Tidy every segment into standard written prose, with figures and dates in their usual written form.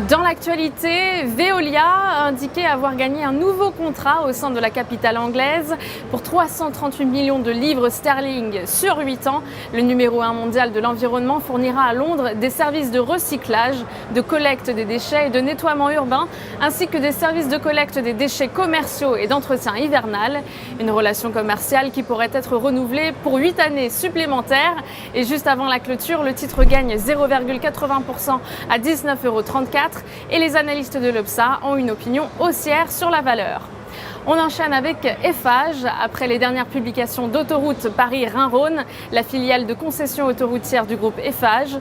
Dans l'actualité, Veolia a indiqué avoir gagné un nouveau contrat au sein de la capitale anglaise pour 338 millions de livres sterling sur 8 ans. Le numéro 1 mondial de l'environnement fournira à Londres des services de recyclage, de collecte des déchets et de nettoiement urbain, ainsi que des services de collecte des déchets commerciaux et d'entretien hivernal. Une relation commerciale qui pourrait être renouvelée pour 8 années supplémentaires. Et juste avant la clôture, le titre gagne 0,80% à 19,34 €. Et les analystes de l'Obsa ont une opinion haussière sur la valeur. On enchaîne avec Eiffage. Après les dernières publications d'Autoroute Paris-Rhin-Rhône, la filiale de concession autoroutière du groupe Eiffage,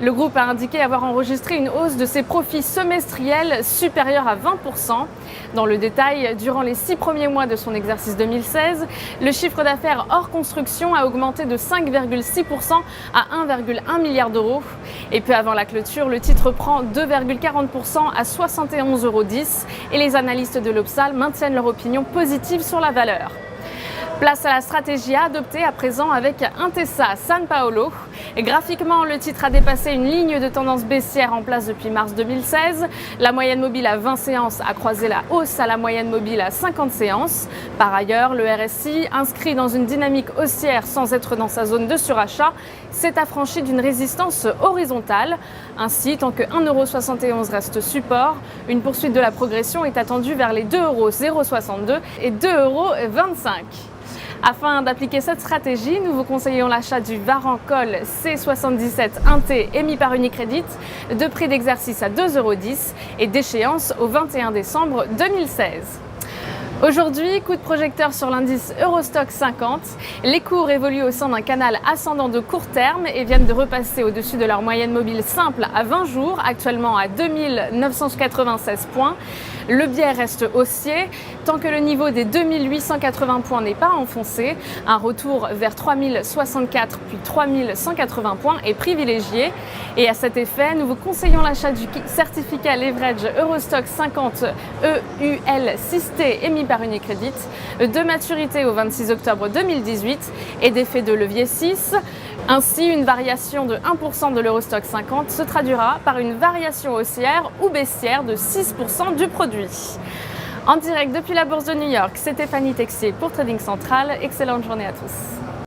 le groupe a indiqué avoir enregistré une hausse de ses profits semestriels supérieure à 20%. Dans le détail, durant les 6 premiers mois de son exercice 2016, le chiffre d'affaires hors construction a augmenté de 5,6% à 1,1 milliard d'euros. Et puis avant la clôture, le titre prend 2,40% à 71,10 € et les analystes de l'Obsa maintiennent leur opinion positive sur la valeur. Place à la stratégie à adopter à présent avec Intesa San Paolo. Et graphiquement, le titre a dépassé une ligne de tendance baissière en place depuis mars 2016. La moyenne mobile à 20 séances a croisé la hausse à la moyenne mobile à 50 séances. Par ailleurs, le RSI, inscrit dans une dynamique haussière sans être dans sa zone de surachat, s'est affranchi d'une résistance horizontale. Ainsi, tant que 1,71 € reste support, une poursuite de la progression est attendue vers les 2,062 € et 2,25 €. Afin d'appliquer cette stratégie, nous vous conseillons l'achat du Varencol C77 1T émis par Unicredit, de prix d'exercice à 2,10 € et d'échéance au 21 décembre 2016. Aujourd'hui, coup de projecteur sur l'indice Eurostoxx 50. Les cours évoluent au sein d'un canal ascendant de court terme et viennent de repasser au-dessus de leur moyenne mobile simple à 20 jours, actuellement à 2996 points. Le biais reste haussier tant que le niveau des 2880 points n'est pas enfoncé. Un retour vers 3064 puis 3180 points est privilégié. Et à cet effet, nous vous conseillons l'achat du certificat Leverage Eurostoxx 50 EUL 6T émis par Unicredit, de maturité au 26 octobre 2018 et d'effet de levier 6. Ainsi, une variation de 1% de l'Eurostoxx 50 se traduira par une variation haussière ou baissière de 6% du produit. En direct depuis la bourse de New York, c'était Fanny Texier pour Trading Central. Excellente journée à tous.